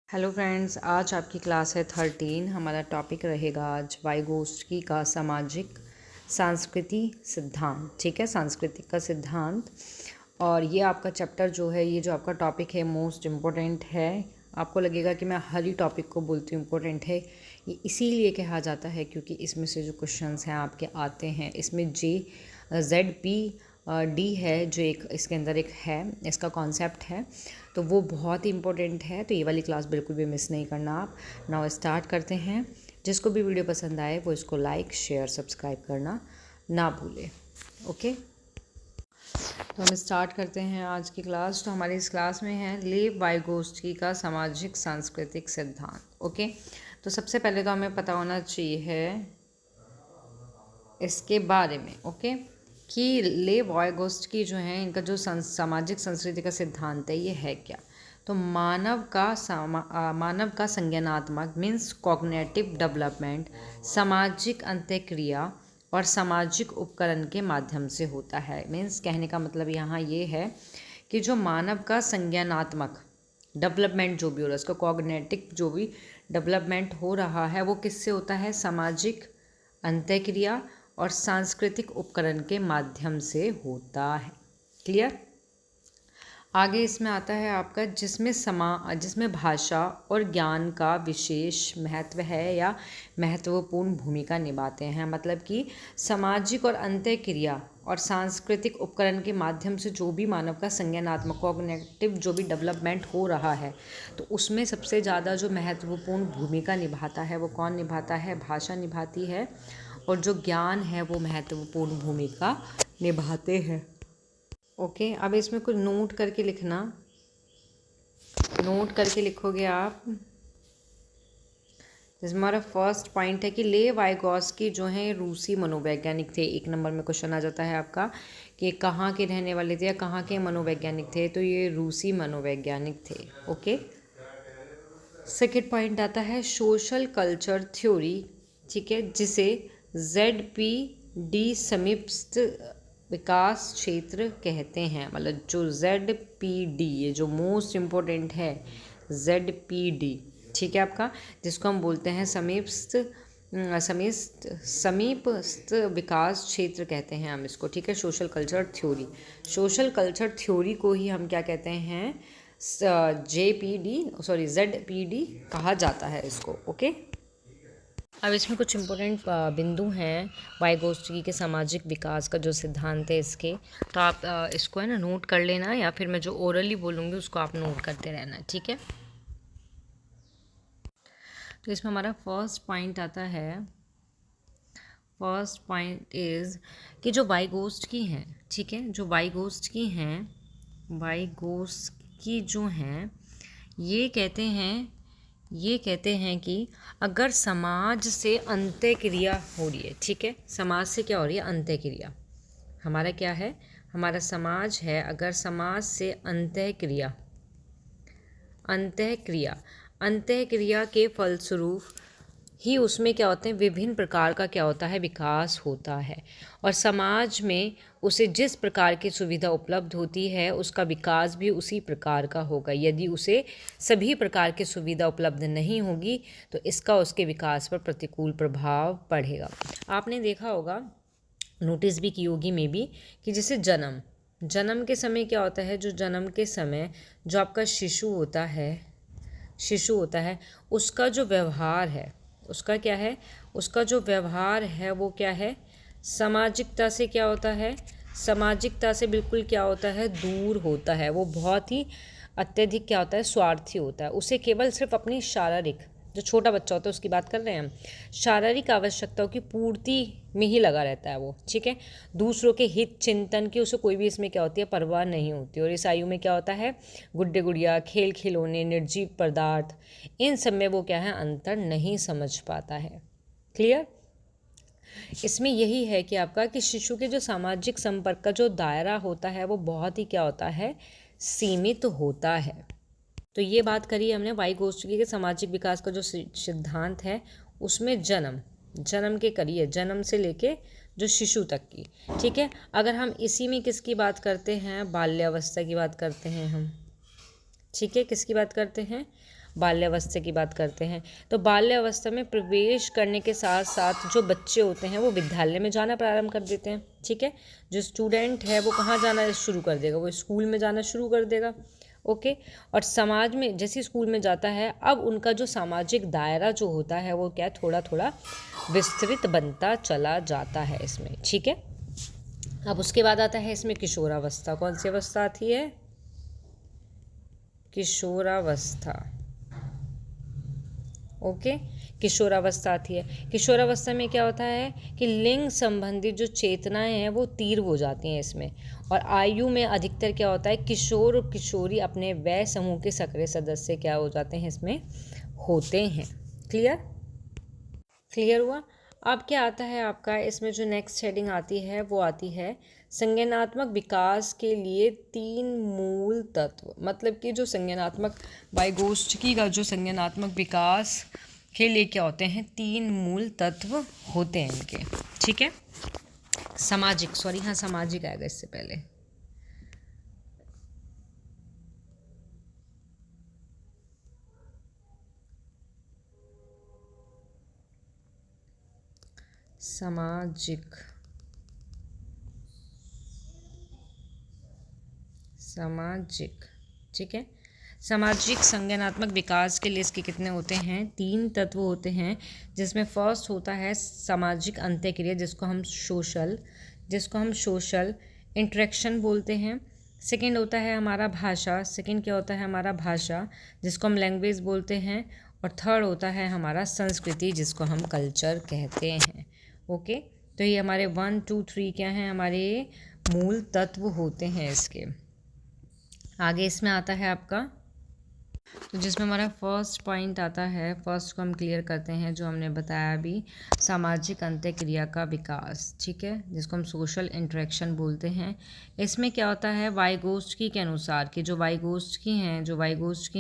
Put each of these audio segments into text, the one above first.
Hello friends, आज आपकी class है 13। हमारा टॉपिक रहेगा आज वाइगोत्स्की का सामाजिक संस्कृति सिद्धांत। ठीक है, सांस्कृतिक का सिद्धांत। और ये आपका चैप्टर जो है, ये जो आपका टॉपिक है मोस्ट इम्पोर्टेंट है। आपको लगेगा कि मैं हर ही टॉपिक को बोलती हूँ इम्पोर्टेंट है, ये इसीलिए कहा जाता है क्योंकि इसमें से जो क्वेश्चंस हैं आपके आते हैं। इसमें ZPD है जो एक इसके अंदर एक है, इसका कॉन्सेप्ट है, तो वो बहुत ही इम्पोर्टेंट है। तो ये वाली क्लास बिल्कुल भी मिस नहीं करना आप। नाउ स्टार्ट करते हैं। जिसको भी वीडियो पसंद आए वो इसको लाइक शेयर सब्सक्राइब करना ना भूले। ओके, तो हम स्टार्ट करते हैं आज की क्लास। तो हमारी इस क्लास में है लेव वाइगोत्स्की का सामाजिक सांस्कृतिक सिद्धांत। ओके, तो सबसे पहले तो हमें पता होना चाहिए है इसके बारे में, ओके, कि लेव वाइगोत्स्की जो है, इनका जो सामाजिक संस्कृति का सिद्धांत है ये है क्या। तो मानव का संज्ञानात्मक मीन्स कॉग्निटिव डेवलपमेंट सामाजिक अंतःक्रिया और सामाजिक उपकरण के माध्यम से होता है। मीन्स कहने का मतलब यहाँ ये है कि जो मानव का संज्ञानात्मक डेवलपमेंट जो भी हो रहा है, उसका कॉग्निटिव जो भी डेवलपमेंट हो रहा है वो किससे होता है, सामाजिक अंतःक्रिया और सांस्कृतिक उपकरण के माध्यम से होता है। क्लियर। आगे इसमें आता है आपका जिसमें भाषा और ज्ञान का विशेष महत्व है या महत्वपूर्ण भूमिका निभाते हैं। मतलब कि सामाजिक और अंतःक्रिया और सांस्कृतिक उपकरण के माध्यम से जो भी मानव का संज्ञानात्मक कॉग्निटिव जो भी डेवलपमेंट हो रहा है, तो उसमें सबसे ज़्यादा जो महत्वपूर्ण भूमिका निभाता है वो कौन निभाता है, भाषा निभाती है। और जो ज्ञान है वो महत्वपूर्ण भूमिका निभाते हैं। ओके, अब इसमें कुछ नोट करके लिखना, नोट करके लिखोगे आप। जिसमें हमारा फर्स्ट पॉइंट है कि लेव वाइगोत्स्की जो हैं रूसी मनोवैज्ञानिक थे। एक नंबर में क्वेश्चन आ जाता है आपका कि कहाँ के रहने वाले थे या कहाँ के मनोवैज्ञानिक थे, तो ये रूसी मनोवैज्ञानिक थे। ओके, सेकेंड पॉइंट आता है सोशल कल्चर थ्योरी। ठीक है, जिसे ZPD समीपस्थ विकास क्षेत्र कहते हैं। मतलब जो ZPD, ये जो मोस्ट इम्पोर्टेंट है ZPD, ठीक है आपका, जिसको हम बोलते हैं समीपस्थ विकास क्षेत्र कहते हैं हम इसको। ठीक है, social culture theory, social culture theory को ही हम क्या कहते हैं, ZPD कहा जाता है इसको। ओके, अब इसमें कुछ इम्पोर्टेंट बिंदु हैं वाइगोत्स्की के सामाजिक विकास का जो सिद्धांत है इसके। तो आप इसको है ना नोट कर लेना, या फिर मैं जो ओरली बोलूँगी उसको आप नोट करते रहना। ठीक है, तो इसमें हमारा फर्स्ट पॉइंट आता है, फर्स्ट पॉइंट इज़ कि जो वाइगोत्स्की हैं, ठीक है, जो वाइगोत्स्की जो हैं ये कहते हैं कि अगर समाज से अंतःक्रिया हो रही है, ठीक है, समाज से क्या हो रही है, अंतःक्रिया। हमारा क्या है, हमारा समाज है, अगर समाज से अंतःक्रिया के फलस्वरूप ही उसमें क्या होते हैं, विभिन्न प्रकार का क्या होता है, विकास होता है। और समाज में उसे जिस प्रकार की सुविधा उपलब्ध होती है उसका विकास भी उसी प्रकार का होगा। यदि उसे सभी प्रकार की सुविधा उपलब्ध नहीं होगी तो इसका उसके विकास पर प्रतिकूल प्रभाव पड़ेगा। आपने देखा होगा, नोटिस भी की होगी मे बी, कि जैसे जन्म के समय क्या होता है, जो जन्म के समय जो आपका शिशु होता है उसका जो व्यवहार है, उसका क्या है, उसका जो व्यवहार है वो क्या है, सामाजिकता से क्या होता है, सामाजिकता से बिल्कुल क्या होता है, दूर होता है। वो बहुत ही अत्यधिक क्या होता है, स्वार्थी होता है। उसे केवल सिर्फ अपनी शारीरिक, जो छोटा बच्चा होता है उसकी बात कर रहे हैं हम, शारीरिक आवश्यकताओं की पूर्ति में ही लगा रहता है वो। ठीक है, दूसरों के हित चिंतन की उसे कोई भी इसमें क्या होती है, परवाह नहीं होती। और इस आयु में क्या होता है, गुड्डे गुड़िया, खेल खिलौने, निर्जीव पदार्थ, इन सब में वो क्या है, अंतर नहीं समझ पाता है। क्लियर। इसमें यही है कि आपका कि शिशु के जो सामाजिक संपर्क का जो दायरा होता है वो बहुत ही क्या होता है, सीमित होता है। तो ये बात करी हमने वाइगोत्स्की के सामाजिक विकास का जो सिद्धांत है, उसमें जन्म के करिए, जन्म से लेके जो शिशु तक की। ठीक है, अगर हम इसी में किसकी बात करते हैं, बाल्यावस्था की बात करते हैं हम। ठीक है, किसकी बात करते हैं, बाल्यावस्था की बात करते हैं, तो बाल्यावस्था में प्रवेश करने के साथ साथ जो बच्चे होते हैं वो विद्यालय में जाना प्रारंभ कर देते हैं। ठीक है, जो स्टूडेंट है वो कहाँ जाना शुरू कर देगा, वो स्कूल में जाना शुरू कर देगा। ओके, और समाज में जैसे स्कूल में जाता है, अब उनका जो सामाजिक दायरा जो होता है वो क्या थोड़ा थोड़ा विस्तृत बनता चला जाता है इसमें। ठीक है, अब उसके बाद आता है इसमें किशोरावस्था। कौन सी अवस्था आती है? किशोरावस्था। ओके, किशोरावस्था आती है। किशोरावस्था में क्या होता है कि लिंग संबंधित जो चेतनाएं हैं वो तीव्र हो जाती हैं इसमें, और आयु में अधिकतर क्या होता है, किशोर और किशोरी अपने वय समूह के सक्रिय सदस्य क्या हो जाते हैं, इसमें होते हैं। क्लियर? क्लियर हुआ? अब क्या आता है आपका इसमें जो नेक्स्ट हेडिंग आती है वो आती है संज्ञानात्मक विकास के लिए 3 मूल तत्व। मतलब कि जो संज्ञानात्मक वाइगोत्स्की का जो संज्ञानात्मक विकास के लिए क्या होते हैं, 3 मूल तत्व होते हैं इनके। ठीक है, सामाजिक, सॉरी हाँ सामाजिक आएगा इससे पहले। सामाजिक, सामाजिक। ठीक है, सामाजिक संज्ञानात्मक विकास के लिए इसके कितने होते हैं, 3 तत्व होते हैं, जिसमें फर्स्ट होता है सामाजिक अंत्यक्रिया, जिसको हम सोशल इंटरेक्शन बोलते हैं। सेकंड होता है हमारा भाषा, सेकंड क्या होता है हमारा भाषा, जिसको हम लैंग्वेज बोलते हैं। और थर्ड होता है हमारा संस्कृति, जिसको हम कल्चर कहते हैं। ओके, तो ये हमारे 1 2 3 क्या हैं, हमारे मूल तत्व होते हैं इसके। आगे इसमें आता है आपका, तो जिसमें हमारा फर्स्ट पॉइंट आता है, फर्स्ट को हम क्लियर करते हैं, जो हमने बताया अभी, सामाजिक अंत्यक्रिया का विकास। ठीक है, जिसको हम सोशल इंटरेक्शन बोलते हैं। इसमें क्या होता है, वाइगोत्स्की के अनुसार कि जो वाइगोत्स्की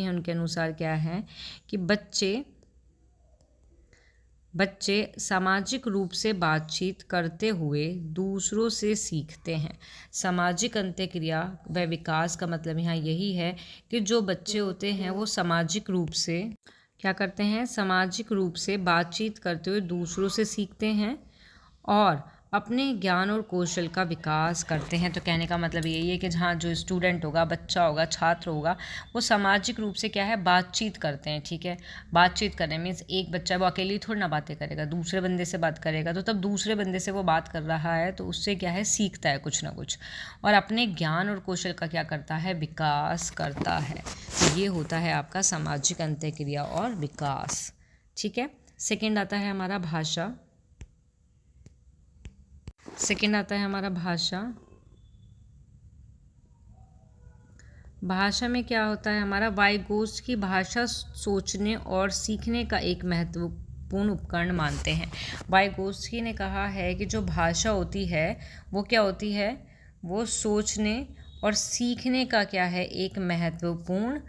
हैं उनके अनुसार क्या है कि बच्चे सामाजिक रूप से बातचीत करते हुए दूसरों से सीखते हैं। सामाजिक अंत्यक्रिया व विकास का मतलब यहाँ यही है कि जो बच्चे होते हैं वो सामाजिक रूप से क्या करते हैं, सामाजिक रूप से बातचीत करते हुए दूसरों से सीखते हैं और अपने ज्ञान और कौशल का विकास करते हैं। तो कहने का मतलब यही है कि जहाँ जो स्टूडेंट होगा, बच्चा होगा, छात्र होगा, वो सामाजिक रूप से क्या है, बातचीत करते हैं। ठीक है, बातचीत करने मीन्स एक बच्चा वो अकेले थोड़ी ना बातें करेगा, दूसरे बंदे से बात करेगा, तो तब दूसरे बंदे से वो बात कर रहा है तो उससे क्या है, सीखता है कुछ ना कुछ, और अपने ज्ञान और कौशल का क्या करता है, विकास करता है। तो ये होता है आपका सामाजिक अंत्यक्रिया और विकास। ठीक है, सेकेंड आता है हमारा भाषा। सेकेंड आता है हमारा भाषा। भाषा में क्या होता है हमारा, वाइगोत्स्की भाषा सोचने और सीखने का एक महत्वपूर्ण उपकरण मानते हैं। वाइगोत्स्की ने कहा है कि जो भाषा होती है वो क्या होती है, वो सोचने और सीखने का क्या है, एक महत्वपूर्ण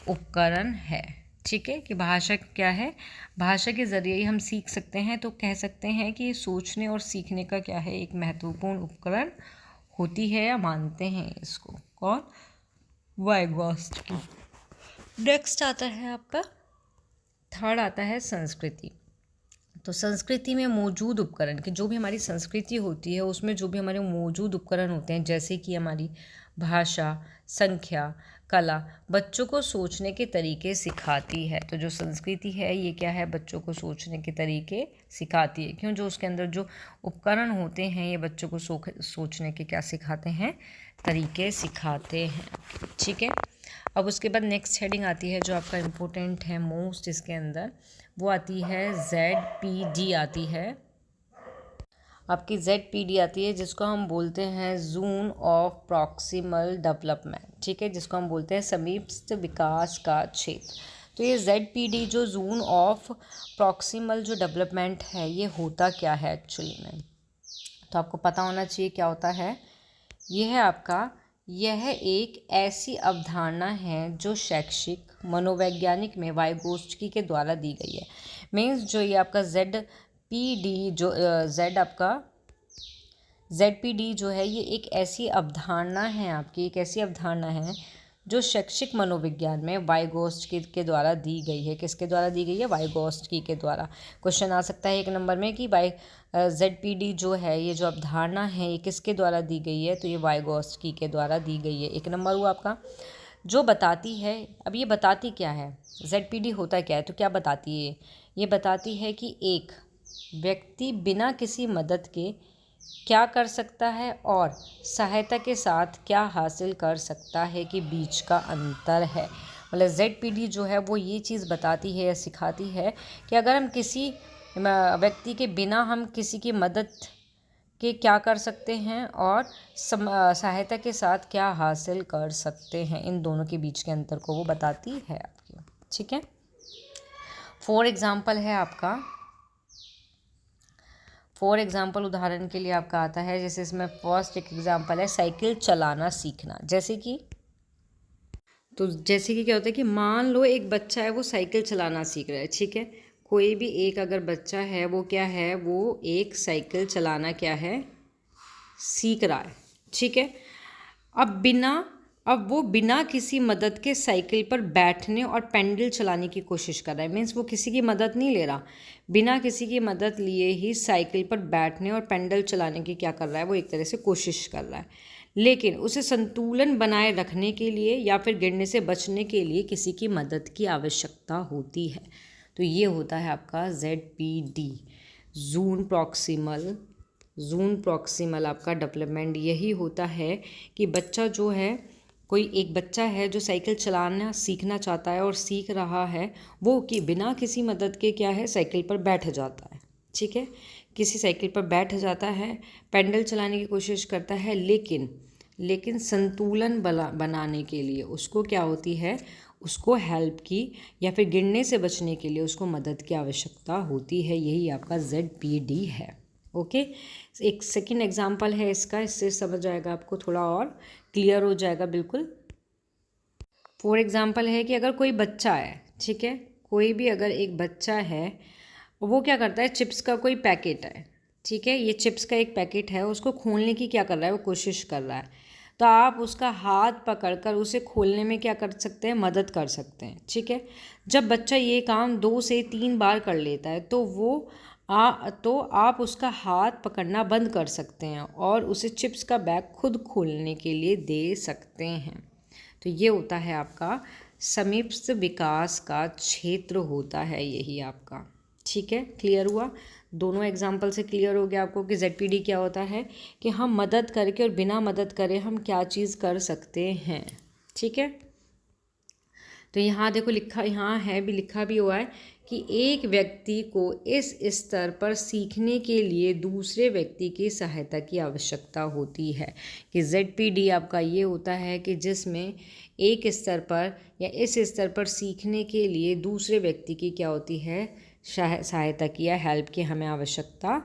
उपकरण है। ठीक है, कि भाषा क्या है, भाषा के ज़रिए ही हम सीख सकते हैं। तो कह सकते हैं कि सोचने और सीखने का क्या है, एक महत्वपूर्ण उपकरण होती है, या मानते हैं इसको। कौन? वाइगोत्स्की। नेक्स्ट आता है आपका, थर्ड आता है संस्कृति। तो संस्कृति में मौजूद उपकरण, कि जो भी हमारी संस्कृति होती है उसमें जो भी हमारे मौजूद उपकरण होते हैं, जैसे कि हमारी भाषा, संख्या, कला, बच्चों को सोचने के तरीके सिखाती है। तो जो संस्कृति है ये क्या है, बच्चों को सोचने के तरीके सिखाती है। क्यों? जो उसके अंदर जो उपकरण होते हैं ये बच्चों को सोचने के क्या सिखाते हैं, तरीके सिखाते हैं। ठीक है, अब उसके बाद नेक्स्ट हेडिंग आती है जो आपका इम्पोर्टेंट है मोस्ट इसके अंदर, वो आती है ZPD आती है आपकी, ZPD आती है, जिसको हम बोलते हैं जोन ऑफ प्रॉक्सिमल डेवलपमेंट। ठीक है, जिसको हम बोलते हैं समीपस्थ विकास का क्षेत्र। तो ये ZPD जो जोन ऑफ प्रॉक्सिमल जो डेवलपमेंट है ये होता क्या है एक्चुअली में, तो आपको पता होना चाहिए क्या होता है। ये है आपका, यह एक ऐसी अवधारणा है जो शैक्षिक मनोवैज्ञानिक में वाइगोत्स्की के द्वारा दी गई है। मीन्स जो ये आपका ZPD जो ZPD जो है ये एक ऐसी अवधारणा है आपकी, एक ऐसी अवधारणा है जो शैक्षिक मनोविज्ञान में वाइगोत्स्की के द्वारा दी गई है। किसके द्वारा दी गई है? वाइगोत्स्की के द्वारा। क्वेश्चन आ सकता है 1 नंबर में कि ZPD जो है, ये जो अवधारणा है, ये किसके द्वारा दी गई है? तो ये वाइगोत्स्की के द्वारा दी गई है। 1 नंबर हुआ आपका। जो बताती है, अब ये बताती क्या है? ZPD होता क्या है? तो क्या बताती है? ये बताती है कि एक व्यक्ति बिना किसी मदद के क्या कर सकता है और सहायता के साथ क्या हासिल कर सकता है के बीच का अंतर है। मतलब ZPD जो है वो ये चीज़ बताती है या सिखाती है कि अगर हम किसी व्यक्ति के बिना हम किसी की मदद के क्या कर सकते हैं और सहायता के साथ क्या हासिल कर सकते हैं, इन दोनों के बीच के अंतर को वो बताती है आपकी। ठीक है। फॉर एग्जाम्पल है आपका, फॉर एग्जाम्पल उदाहरण के लिए आपका आता है, जैसे इसमें फर्स्ट एक एग्जाम्पल है साइकिल चलाना सीखना। जैसे कि क्या होता है कि मान लो एक बच्चा है वो साइकिल चलाना सीख रहा है। ठीक है। कोई भी एक अगर बच्चा है वो क्या है, वो एक साइकिल चलाना क्या है, सीख रहा है। ठीक है। अब वो बिना किसी मदद के साइकिल पर बैठने और पेडल चलाने की कोशिश कर रहा है। मीन्स वो किसी की मदद नहीं ले रहा, बिना किसी की मदद लिए ही साइकिल पर बैठने और पेडल चलाने की क्या कर रहा है, वो एक तरह से कोशिश कर रहा है। लेकिन उसे संतुलन बनाए रखने के लिए या फिर गिरने से बचने के लिए किसी की मदद की आवश्यकता होती है। तो ये होता है आपका ZPD, जून प्रॉक्सिमल आपका डेवलपमेंट। यही होता है कि बच्चा जो है, कोई एक बच्चा है जो साइकिल चलाना सीखना चाहता है और सीख रहा है, वो कि बिना किसी मदद के क्या है, साइकिल पर बैठ जाता है। ठीक है। किसी साइकिल पर बैठ जाता है, पेडल चलाने की कोशिश करता है, लेकिन संतुलन बनाने के लिए उसको क्या होती है, उसको हेल्प की या फिर गिरने से बचने के लिए उसको मदद की आवश्यकता होती है। यही आपका ZPD है। ओके। एक सेकंड एग्जांपल है इसका, इससे समझ आएगा आपको, थोड़ा और क्लियर हो जाएगा बिल्कुल। फॉर एग्जांपल है कि अगर कोई बच्चा है, ठीक है, कोई भी अगर एक बच्चा है, वो क्या करता है, चिप्स का कोई पैकेट है, ठीक है, ये चिप्स का एक पैकेट है, उसको खोलने की क्या कर रहा है, वो कोशिश कर रहा है। तो आप उसका हाथ पकड़कर उसे खोलने में क्या कर सकते हैं, मदद कर सकते हैं। ठीक है। जब बच्चा ये काम 2 से 3 बार कर लेता है तो आप उसका हाथ पकड़ना बंद कर सकते हैं और उसे चिप्स का बैग खुद खोलने के लिए दे सकते हैं। तो ये होता है आपका समीपस्थ विकास का क्षेत्र होता है, यही आपका। ठीक है। क्लियर हुआ? दोनों एग्जाम्पल से क्लियर हो गया आपको कि ZPD क्या होता है, कि हम मदद करके और बिना मदद करे हम क्या चीज़ कर सकते हैं। ठीक है। तो यहाँ देखो लिखा, यहाँ है भी, लिखा भी हुआ है कि एक व्यक्ति को इस स्तर पर सीखने के लिए दूसरे व्यक्ति की सहायता की आवश्यकता होती है। कि ZPD आपका ये होता है कि जिसमें एक स्तर पर या इस स्तर पर सीखने के लिए दूसरे व्यक्ति की क्या होती है, सहायता की या हेल्प की हमें आवश्यकता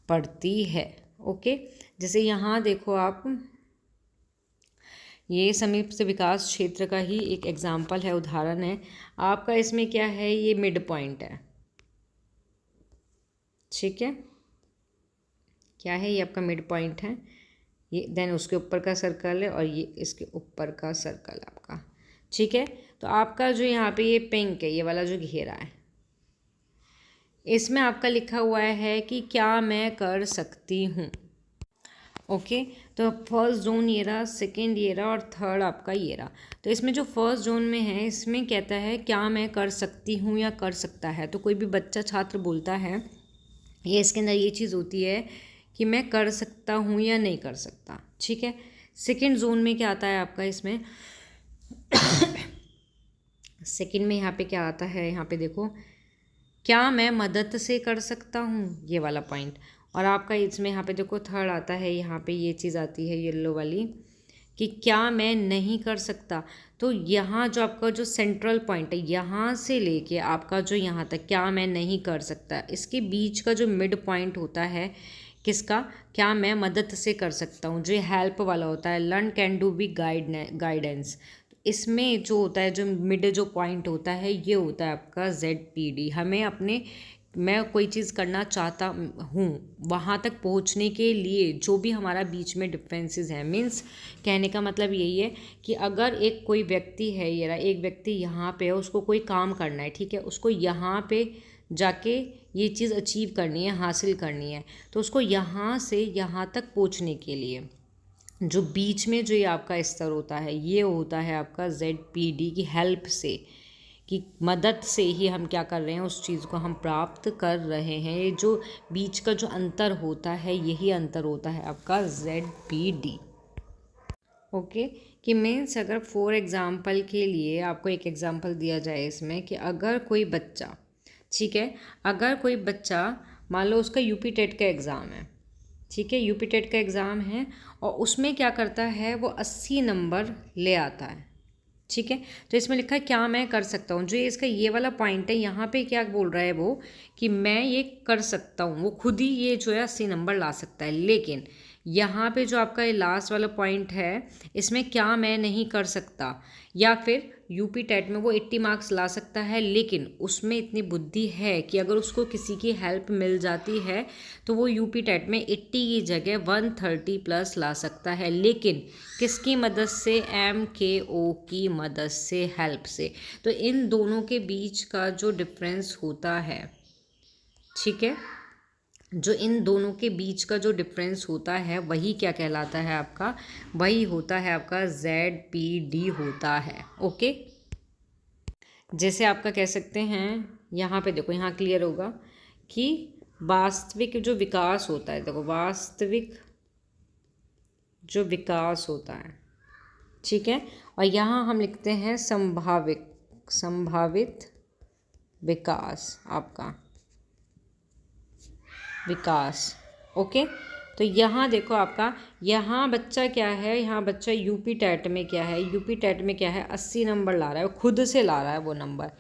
पड़ती है। ओके। जैसे यहाँ देखो आप, ये समीपस्थ विकास क्षेत्र का ही एक एग्जाम्पल है, उदाहरण है आपका। इसमें क्या है, ये मिड पॉइंट है। ठीक है। क्या है, ये आपका मिड पॉइंट है, ये देन उसके ऊपर का सर्कल है और ये इसके ऊपर का सर्कल आपका। ठीक है। तो आपका जो यहाँ पे ये पिंक है, ये वाला जो घेरा है, इसमें आपका लिखा हुआ है कि क्या मैं कर सकती हूँ। ओके। तो फर्स्ट जोन ये रहा, सेकेंड ये रहा और थर्ड आपका ये रहा। तो इसमें जो फर्स्ट जोन में है, इसमें कहता है क्या मैं कर सकती हूँ या कर सकता है। तो कोई भी बच्चा छात्र बोलता है, ये इसके अंदर ये चीज़ होती है कि मैं कर सकता हूँ या नहीं कर सकता। ठीक है। सेकेंड जोन में क्या आता है आपका, इसमें सेकेंड में यहाँ पे क्या आता है, यहाँ पे देखो, क्या मैं मदद से कर सकता हूँ, ये वाला पॉइंट। और आपका इसमें यहाँ पे देखो थर्ड आता है, यहाँ पे ये चीज़ आती है येलो वाली, कि क्या मैं नहीं कर सकता। तो यहाँ जो आपका जो सेंट्रल पॉइंट है, यहाँ से लेके आपका जो यहाँ तक क्या मैं नहीं कर सकता, इसके बीच का जो मिड पॉइंट होता है किसका, क्या मैं मदद से कर सकता हूँ, जो हेल्प वाला होता है, learn can do be guidance. इसमें जो होता है, जो मिड जो पॉइंट होता है, ये होता है आपका ZPD। हमें अपने मैं कोई चीज़ करना चाहता हूँ, वहाँ तक पहुँचने के लिए जो भी हमारा बीच में डिफरेंसेस हैं, मीन्स कहने का मतलब यही है कि अगर एक कोई व्यक्ति है, ये रहा एक व्यक्ति यहाँ पे है, उसको कोई काम करना है, ठीक है, उसको यहाँ पे जाके ये चीज़ अचीव करनी है, हासिल करनी है, तो उसको यहाँ से यहाँ तक पहुँचने के लिए जो बीच में जो ये आपका स्तर होता है, ये होता है आपका ZPD की हेल्प से, की मदद से ही हम क्या कर रहे हैं, उस चीज़ को हम प्राप्त कर रहे हैं। ये जो बीच का जो अंतर होता है, यही अंतर होता है आपका ZPD। ओके, कि मीन्स अगर फॉर एग्ज़ाम्पल के लिए आपको एक एग्ज़ाम्पल दिया जाए इसमें कि अगर कोई बच्चा, ठीक है, अगर कोई बच्चा मान लो उसका यूपी टेट का एग्ज़ाम है, ठीक है, यूपी टेट का एग्ज़ाम है और उसमें क्या करता है, वो 80 नंबर ले आता है, ठीक है, तो इसमें लिखा है क्या मैं कर सकता हूँ। जो ये इसका ये वाला पॉइंट है, यहाँ पे क्या बोल रहा है वो कि मैं ये कर सकता हूँ, वो खुद ही ये जो है 80 नंबर ला सकता है। लेकिन यहाँ पे जो आपका ये लास्ट वाला पॉइंट है, इसमें क्या मैं नहीं कर सकता, या फिर यूपी टेट में वो 80 मार्क्स ला सकता है, लेकिन उसमें इतनी बुद्धि है कि अगर उसको किसी की हेल्प मिल जाती है तो वो यूपी टेट में 80 की जगह 130 प्लस ला सकता है। लेकिन किसकी मदद से, MKO की मदद से, हेल्प से। तो इन दोनों के बीच का जो डिफरेंस होता है, ठीक है, जो इन दोनों के बीच का जो डिफरेंस होता है वही क्या कहलाता है आपका, वही होता है आपका ZPD होता है। ओके, जैसे आपका कह सकते हैं, यहाँ पे देखो, यहाँ क्लियर होगा कि वास्तविक जो विकास होता है, देखो वास्तविक जो विकास होता है, ठीक है, और यहाँ हम लिखते हैं संभावित विकास, आपका विकास। ओके, तो यहाँ देखो आपका, यहाँ बच्चा क्या है, यहाँ बच्चा यूपी टेट में क्या है, यूपी टेट में क्या है, 80 नंबर ला रहा है, खुद से ला रहा है वो नंबर,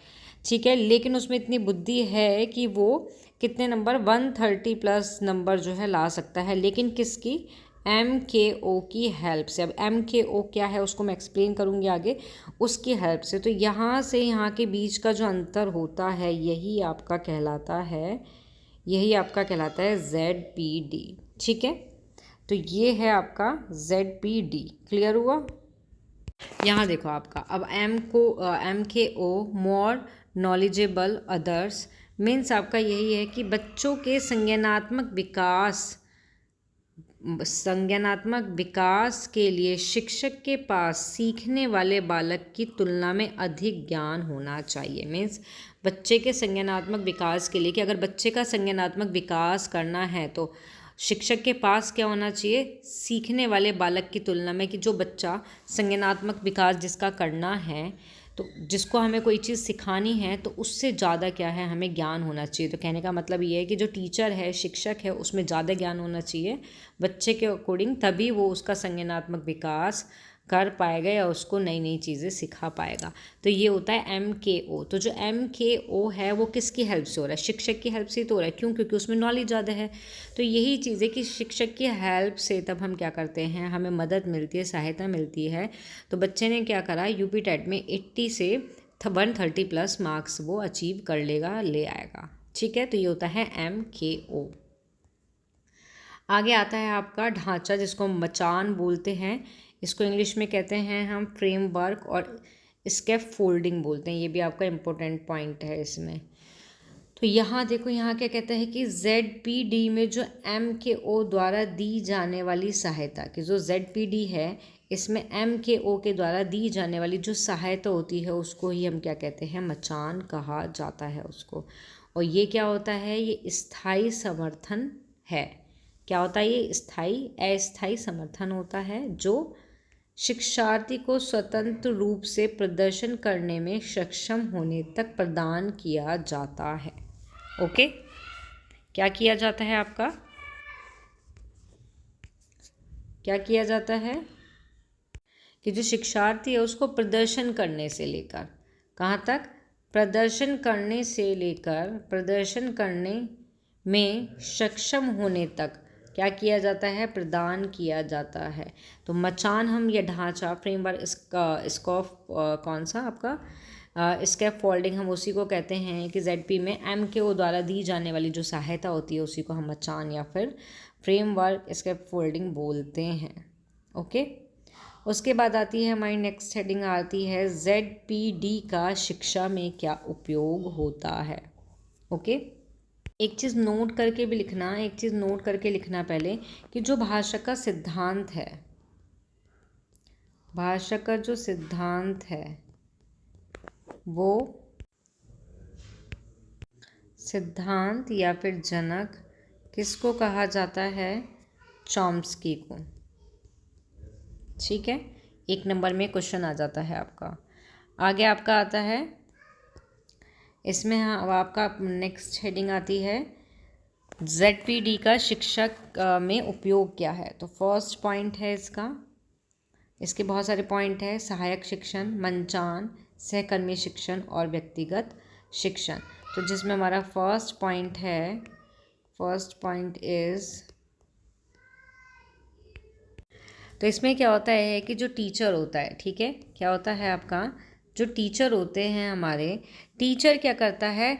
ठीक है, लेकिन उसमें इतनी बुद्धि है कि वो कितने नंबर, 130 प्लस नंबर जो है ला सकता है। लेकिन किसकी, MKO की हेल्प से। अब MKO क्या है उसको मैं एक्सप्लेन करूँगी आगे, उसकी हेल्प से। तो यहाँ से यहाँ के बीच का जो अंतर होता है, यही आपका कहलाता है, यही आपका कहलाता है ZPD, ठीक है, तो ये है आपका ZPD। क्लियर हुआ। यहाँ देखो आपका, अब MKO more knowledgeable others, means आपका यही है कि बच्चों के संज्ञानात्मक विकास के लिए शिक्षक के पास सीखने वाले बालक की तुलना में अधिक ज्ञान होना चाहिए। मीन्स बच्चे के संज्ञानात्मक विकास के लिए, कि अगर बच्चे का संज्ञानात्मक विकास करना है तो शिक्षक के पास क्या होना चाहिए, सीखने वाले बालक की तुलना में, कि जो बच्चा संज्ञानात्मक विकास जिसका करना है, तो जिसको हमें कोई चीज़ सिखानी है, तो उससे ज़्यादा क्या है, हमें ज्ञान होना चाहिए। तो कहने का मतलब ये है कि जो टीचर है, शिक्षक है, उसमें ज़्यादा ज्ञान होना चाहिए बच्चे के अकॉर्डिंग, तभी वो उसका संज्ञानात्मक विकास कर पाएगा या उसको नई नई चीज़ें सिखा पाएगा। तो ये होता है MKO। तो जो MKO है वो किसकी हेल्प से हो रहा है, शिक्षक की हेल्प से तो हो रहा है। क्यों, क्योंकि उसमें नॉलेज ज़्यादा है। तो यही चीज़ है कि शिक्षक की हेल्प से तब हम क्या करते हैं, हमें मदद मिलती है, सहायता मिलती है। तो बच्चे ने क्या करा, यूपी टेट में 80 से 130 प्लस मार्क्स वो अचीव कर लेगा, ले आएगा, ठीक है। तो ये होता है MKO। आगे आता है आपका ढांचा, जिसको मचान बोलते हैं, इसको इंग्लिश में कहते हैं हम फ्रेमवर्क, और स्कैफोल्डिंग बोलते हैं। ये भी आपका इम्पोर्टेंट पॉइंट है इसमें। तो यहाँ देखो, यहाँ क्या कहता है कि ZPD में जो MKO द्वारा दी जाने वाली सहायता, कि जो ZPD है इसमें MKO के द्वारा दी जाने वाली जो सहायता होती है, उसको ही हम क्या कहते हैं, मचान कहा जाता है उसको। और ये क्या होता है, ये स्थायी समर्थन है। क्या होता है ये, स्थायी, अस्थायी समर्थन होता है, जो शिक्षार्थी को स्वतंत्र रूप से प्रदर्शन करने में सक्षम होने तक प्रदान किया जाता है। ओके, क्या किया जाता है आपका, क्या किया जाता है, कि जो शिक्षार्थी है उसको प्रदर्शन करने से लेकर कहाँ तक, प्रदर्शन करने से लेकर प्रदर्शन करने में सक्षम होने तक क्या किया जाता है, प्रदान किया जाता है। तो मचान हम ये ढांचा, फ्रेमवर्क, इसका स्कोप कौन सा आपका, स्कैप फोल्डिंग हम उसी को कहते हैं कि ZP में MKO द्वारा दी जाने वाली जो सहायता होती है उसी को हम मचान या फिर फ्रेमवर्क स्कैप फोल्डिंग बोलते हैं। ओके, उसके बाद आती है हमारी नेक्स्ट हेडिंग आती है ZPD का शिक्षा में क्या उपयोग होता है। ओके, एक चीज़ नोट करके भी लिखना, एक चीज़ नोट करके लिखना पहले कि जो भाषा का सिद्धांत है, भाषा का जो सिद्धांत है वो सिद्धांत या फिर जनक किसको कहा जाता है? चॉम्स्की को। ठीक है, 1 नंबर में क्वेश्चन आ जाता है आपका। आगे आपका आता है इसमें, अब आपका नेक्स्ट हेडिंग आती है ZPD का शिक्षक में उपयोग क्या है। तो फर्स्ट पॉइंट है इसके बहुत सारे पॉइंट है, सहायक शिक्षण, मंचान, सहकर्मी शिक्षण और व्यक्तिगत शिक्षण। तो जिसमें हमारा फर्स्ट पॉइंट है, फर्स्ट पॉइंट इज, तो इसमें क्या होता है कि जो टीचर होता है, ठीक है, क्या होता है आपका, जो टीचर होते हैं हमारे, टीचर क्या करता है,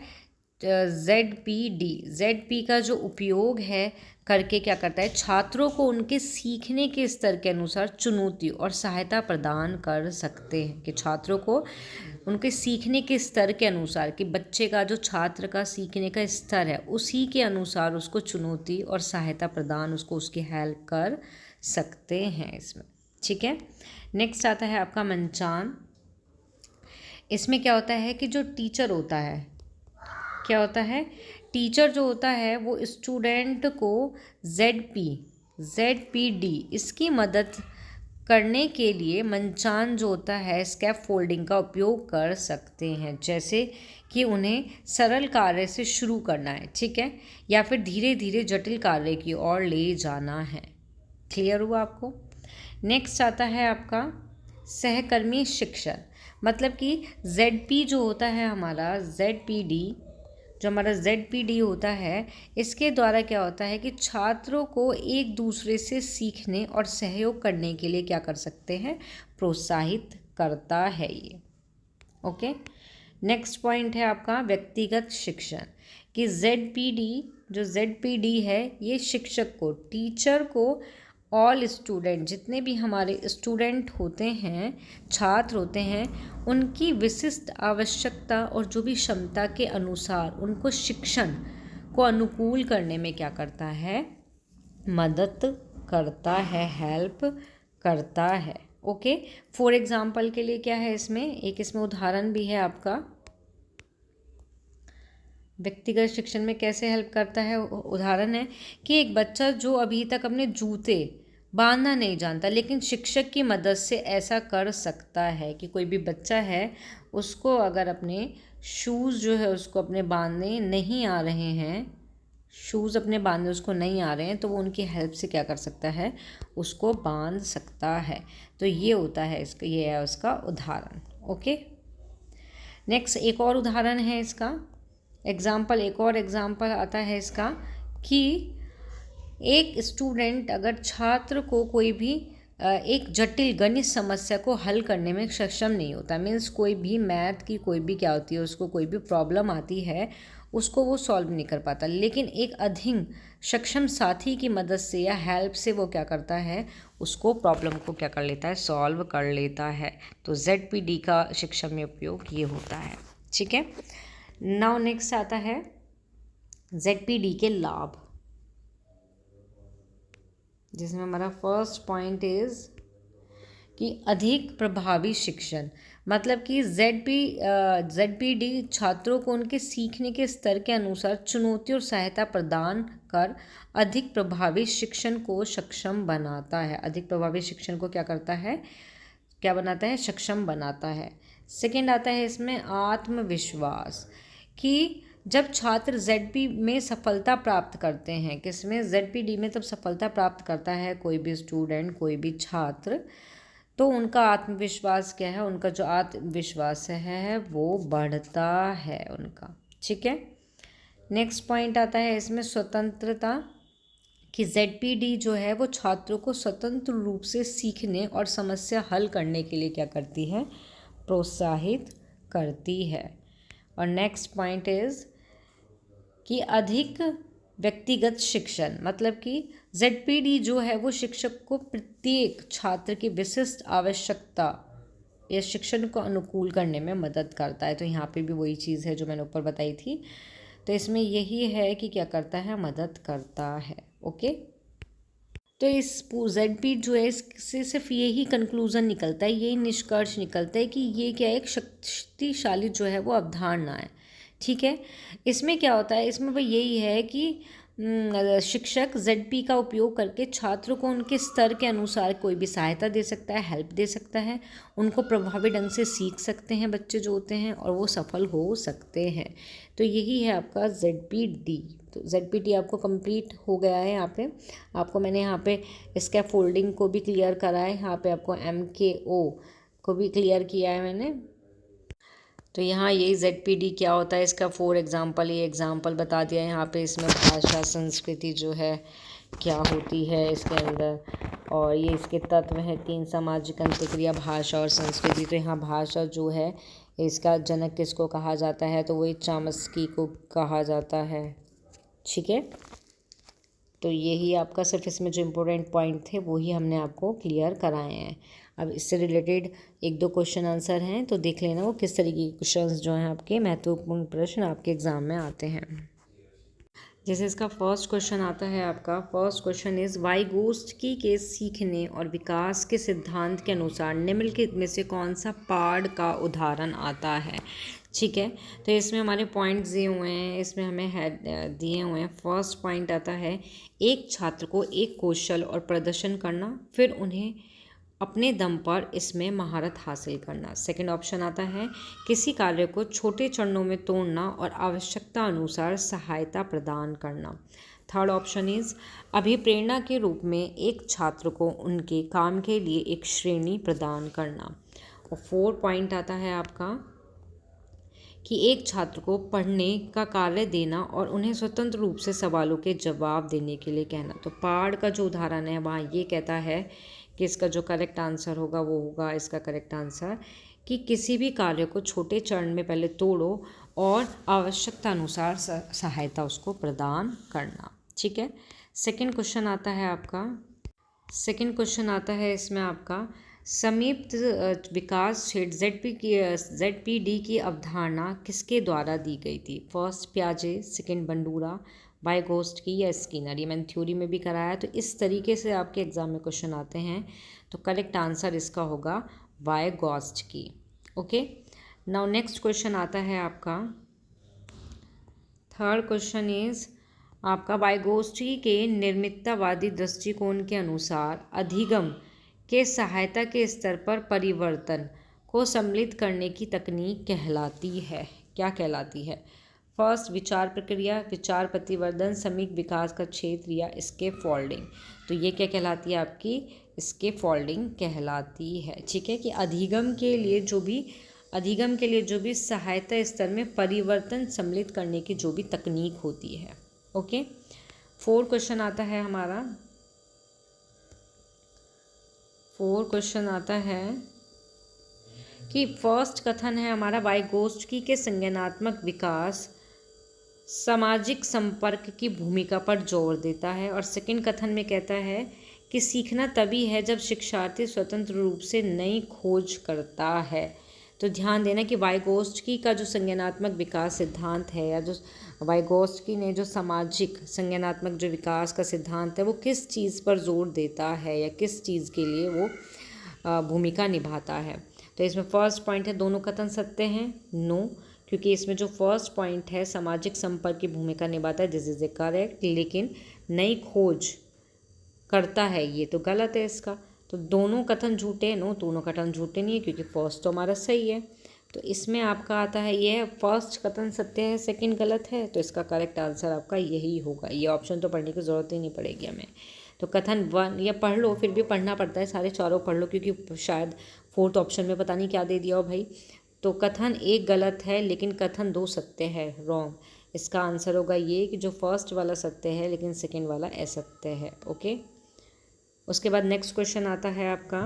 ZP का जो उपयोग है करके क्या करता है, छात्रों को उनके सीखने के स्तर के अनुसार चुनौती और सहायता प्रदान कर सकते हैं। कि छात्रों को उनके सीखने के स्तर के अनुसार, कि बच्चे का जो छात्र का सीखने का स्तर है उसी के अनुसार उसको चुनौती और सहायता प्रदान, उसको उसकी हेल्प कर सकते हैं इसमें। ठीक है, नेक्स्ट आता है आपका मंचान। इसमें क्या होता है कि जो टीचर होता है, क्या होता है, टीचर जो होता है वो स्टूडेंट को ZPD इसकी मदद करने के लिए मंचान जो होता है स्कैप फोल्डिंग का उपयोग कर सकते हैं। जैसे कि उन्हें सरल कार्य से शुरू करना है, ठीक है, या फिर धीरे धीरे जटिल कार्य की ओर ले जाना है। क्लियर हुआ आपको? नेक्स्ट आता है आपका सहकर्मी शिक्षण। मतलब कि ZP जो होता है हमारा, ZPD होता है, इसके द्वारा क्या होता है कि छात्रों को एक दूसरे से सीखने और सहयोग करने के लिए क्या कर सकते हैं, प्रोत्साहित करता है ये। ओके, नेक्स्ट पॉइंट है आपका व्यक्तिगत शिक्षण। कि जो ZPD है ये शिक्षक को, टीचर को, ऑल स्टूडेंट, जितने भी हमारे स्टूडेंट होते हैं, छात्र होते हैं, उनकी विशिष्ट आवश्यकता और जो भी क्षमता के अनुसार उनको शिक्षण को अनुकूल करने में क्या करता है, मदद करता है, हेल्प करता है। ओके, फॉर एग्जाम्पल के लिए क्या है इसमें, एक इसमें उदाहरण भी है आपका, व्यक्तिगत शिक्षण में कैसे हेल्प करता है। उदाहरण है कि एक बच्चा जो अभी तक अपने जूते बांधना नहीं जानता, लेकिन शिक्षक की मदद से ऐसा कर सकता है। कि कोई भी बच्चा है, उसको अगर अपने शूज़ जो है उसको अपने बांधने नहीं आ रहे हैं, शूज़ अपने बांधने उसको नहीं आ रहे हैं, तो वो उनकी हेल्प से क्या कर सकता है, उसको बांध सकता है। तो ये होता है इसका, ये है उसका उदाहरण। ओके, नेक्स्ट एक और उदाहरण है इसका, एक और एग्जाम्पल आता है इसका, कि एक स्टूडेंट अगर छात्र को कोई भी एक जटिल गणित समस्या को हल करने में सक्षम नहीं होता, मीन्स कोई भी मैथ की कोई भी क्या होती है, उसको कोई भी प्रॉब्लम आती है, उसको वो सॉल्व नहीं कर पाता, लेकिन एक अधिक सक्षम साथी की मदद से या हेल्प से वो क्या करता है, उसको प्रॉब्लम को क्या कर लेता है, सॉल्व कर लेता है। तो ZPD का शिक्षण में उपयोग ये होता है। ठीक है, नाउ नेक्स्ट आता है ZPD के लाभ, जिसमें हमारा फर्स्ट पॉइंट इज कि अधिक प्रभावी शिक्षण। मतलब कि ZPD छात्रों को उनके सीखने के स्तर के अनुसार चुनौती और सहायता प्रदान कर अधिक प्रभावी शिक्षण को सक्षम बनाता है। अधिक प्रभावी शिक्षण को क्या करता है, क्या बनाता है, सक्षम बनाता है। सेकेंड आता है इसमें आत्मविश्वास। कि जब छात्र ZP में सफलता प्राप्त करते हैं, किसमें, ZPD में जब सफलता प्राप्त करता है कोई भी स्टूडेंट, कोई भी छात्र, तो उनका आत्मविश्वास क्या है, उनका जो आत्मविश्वास है वो बढ़ता है उनका। ठीक है, नेक्स्ट पॉइंट आता है इसमें स्वतंत्रता। कि ZPD जो है वो छात्रों को स्वतंत्र रूप से सीखने और समस्या हल करने के लिए क्या करती है, प्रोत्साहित करती है। और नेक्स्ट पॉइंट इज़ कि अधिक व्यक्तिगत शिक्षण, मतलब कि ZPD जो है वो शिक्षक को प्रत्येक छात्र की विशिष्ट आवश्यकता या शिक्षण को अनुकूल करने में मदद करता है। तो यहाँ पे भी वही चीज़ है जो मैंने ऊपर बताई थी। तो इसमें यही है कि क्या करता है, मदद करता है। ओके, तो इस ZP जो है इससे सिर्फ यही कंक्लूज़न निकलता है, यही निष्कर्ष निकलता है कि ये क्या है, एक शक्तिशाली जो है वो अवधारणा है। ठीक है, इसमें क्या होता है, इसमें भाई यही है कि शिक्षक ZP का उपयोग करके छात्रों को उनके स्तर के अनुसार कोई भी सहायता दे सकता है, हेल्प दे सकता है, उनको प्रभावी ढंग से सीख सकते हैं बच्चे जो होते हैं, और वो सफल हो सकते हैं। तो यही है आपका ZPD। तो ZPD आपको कंप्लीट हो गया है। यहाँ पे आपको मैंने यहाँ पे इसका फोल्डिंग को भी क्लियर करा है, यहाँ पे आपको MKO को भी क्लियर किया है मैंने। तो यहाँ यही ZPD क्या होता है, इसका 4 एग्जाम्पल, ये एग्जाम्पल बता दिया है यहाँ पे। इसमें भाषा संस्कृति जो है क्या होती है इसके अंदर, और ये इसके तत्व हैं 3, सामाजिक अंतःक्रिया, भाषा और संस्कृति। तो यहाँ भाषा जो है इसका जनक किसको कहा जाता है, तो वही चॉम्स्की को कहा जाता है। ठीक है, तो यही आपका सिर्फ इसमें जो इम्पोर्टेंट पॉइंट थे वही हमने आपको क्लियर कराए हैं। अब इससे रिलेटेड 1-2 क्वेश्चन आंसर हैं, तो देख लेना वो किस तरीके के क्वेश्चंस जो हैं आपके महत्वपूर्ण प्रश्न आपके एग्ज़ाम में आते हैं। जैसे इसका फर्स्ट क्वेश्चन आता है आपका, फर्स्ट क्वेश्चन इज़ वाइगोत्स्की के सीखने और विकास के सिद्धांत के अनुसार निम्नलिखित में से कौन सा पाठ का उदाहरण आता है। ठीक है, तो इसमें हमारे पॉइंट्स दिए हुए हैं, इसमें हमें दिए हुए हैं। फर्स्ट पॉइंट आता है, एक छात्र को एक कौशल और प्रदर्शन करना, फिर उन्हें अपने दम पर इसमें महारत हासिल करना। सेकंड ऑप्शन आता है, किसी कार्य को छोटे चरणों में तोड़ना और आवश्यकता अनुसार सहायता प्रदान करना। थर्ड ऑप्शन इज़ अभिप्रेरणा के रूप में एक छात्र को उनके काम के लिए एक श्रेणी प्रदान करना। और 4 पॉइंट आता है आपका कि एक छात्र को पढ़ने का कार्य देना और उन्हें स्वतंत्र रूप से सवालों के जवाब देने के लिए कहना। तो पाठ का जो उदाहरण है वहाँ ये कहता है कि इसका जो करेक्ट आंसर होगा वो होगा इसका करेक्ट आंसर कि किसी भी कार्य को छोटे चरण में पहले तोड़ो और आवश्यकता अनुसार सहायता उसको प्रदान करना। ठीक है, सेकंड क्वेश्चन आता है आपका, सेकंड क्वेश्चन आता है इसमें आपका, समीप्त विकास क्षेत्र ZPD की अवधारणा किसके द्वारा दी गई थी। फर्स्ट प्याजे, सेकंड बंडूरा, वाइगोत्स्की या स्किनर। ये मैंने थ्योरी में भी कराया। तो इस तरीके से आपके एग्जाम में क्वेश्चन आते हैं। तो करेक्ट आंसर इसका होगा Vygotsky. Okay, now next question आता है आपका, थर्ड क्वेश्चन इज आपका, वाइगोत्स्की के निर्मिततावादी दृष्टिकोण के अनुसार अधिगम के सहायता के स्तर पर परिवर्तन को सम्मिलित करने की तकनीक कहलाती है। क्या कहलाती है। फर्स्ट विचार प्रक्रिया, विचार प्रतिवर्धन, समीप विकास का क्षेत्र या स्कैफोल्डिंग। तो ये क्या कहलाती है आपकी, स्कैफोल्डिंग कहलाती है। ठीक है, कि अधिगम के लिए जो भी सहायता स्तर में परिवर्तन सम्मिलित करने की जो भी तकनीक होती है। ओके, 4 क्वेश्चन आता है हमारा, 4 क्वेश्चन आता है कि फर्स्ट कथन है हमारा, वाइगोत्स्की के संज्ञानात्मक विकास सामाजिक संपर्क की भूमिका पर जोर देता है। और सेकंड कथन में कहता है कि सीखना तभी है जब शिक्षार्थी स्वतंत्र रूप से नई खोज करता है। तो ध्यान देना कि वाइगोत्स्की का जो संज्ञानात्मक विकास सिद्धांत है, या जो वाइगोत्स्की ने जो सामाजिक संज्ञानात्मक जो विकास का सिद्धांत है, वो किस चीज़ पर जोर देता है या किस चीज़ के लिए वो भूमिका निभाता है। तो इसमें फर्स्ट पॉइंट है, दोनों कथन सत्य हैं। नो, क्योंकि इसमें जो फर्स्ट पॉइंट है सामाजिक संपर्क की भूमिका निभाता है, दिस इज ए करेक्ट। लेकिन नई खोज करता है, ये तो गलत है इसका। तो दोनों कथन झूठे हैं। नो, दोनों कथन झूठे नहीं है, क्योंकि फर्स्ट तो हमारा सही है। तो इसमें आपका आता है ये फर्स्ट कथन सत्य है, सेकंड गलत है। तो इसका करेक्ट आंसर आपका यही होगा। ये ऑप्शन तो पढ़ने की ज़रूरत ही नहीं पड़ेगी हमें। तो कथन 1 या पढ़ लो, फिर भी पढ़ना पड़ता है, सारे चारों पढ़ लो, क्योंकि शायद 4th ऑप्शन में पता नहीं क्या दे दिया हो भाई। तो कथन 1 गलत है, लेकिन कथन 2 सत्य है, रॉन्ग। इसका आंसर होगा ये कि जो फर्स्ट वाला सत्य है लेकिन सेकंड वाला असत्य है। ओके, उसके बाद नेक्स्ट क्वेश्चन आता है आपका,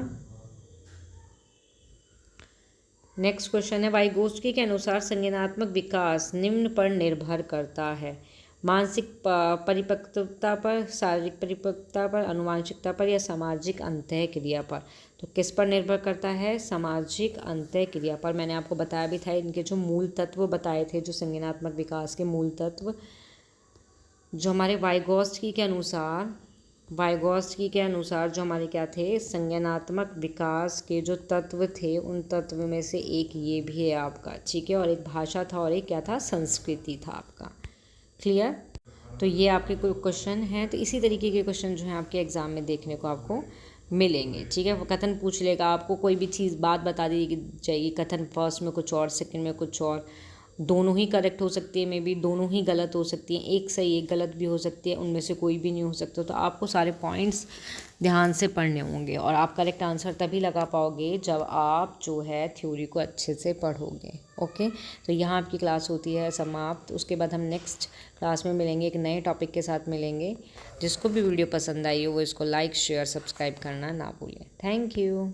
नेक्स्ट क्वेश्चन है, वाइगोत्स्की के अनुसार संज्ञानात्मक विकास निम्न पर निर्भर करता है, मानसिक परिपक्वता पर, शारीरिक परिपक्वता पर, आनुवंशिकता पर या सामाजिक अंतःक्रिया पर। तो किस पर निर्भर करता है? सामाजिक अंतःक्रिया पर। मैंने आपको बताया भी था, इनके जो मूल तत्व बताए थे, जो संज्ञानात्मक विकास के मूल तत्व, जो हमारे वाइगोत्स्की के अनुसार जो हमारे क्या थे, संज्ञानात्मक विकास के जो तत्व थे, उन तत्व में से एक ये भी है आपका, ठीक है। और एक भाषा था और एक क्या था, संस्कृति था आपका। क्लियर? तो ये आपके कोई क्वेश्चन हैं। तो इसी तरीके के क्वेश्चन जो हैं आपके एग्ज़ाम में देखने को आपको मिलेंगे, ठीक है। वो कथन पूछ लेगा आपको, कोई भी चीज़ बात बता दी जाएगी, कथन फर्स्ट में कुछ और, सेकंड में कुछ और, दोनों ही करेक्ट हो सकती है, मे बी दोनों ही गलत हो सकती हैं, एक सही एक गलत भी हो सकती है, उनमें से कोई भी नहीं हो सकता। तो आपको सारे पॉइंट्स ध्यान से पढ़ने होंगे और आप करेक्ट आंसर तभी लगा पाओगे जब आप जो है थ्योरी को अच्छे से पढ़ोगे। ओके, तो यहाँ आपकी क्लास होती है समाप्त। उसके बाद हम नेक्स्ट क्लास में मिलेंगे, एक नए टॉपिक के साथ मिलेंगे। जिसको भी वीडियो पसंद आई हो वो इसको लाइक शेयर सब्सक्राइब करना ना भूलें। Thank you.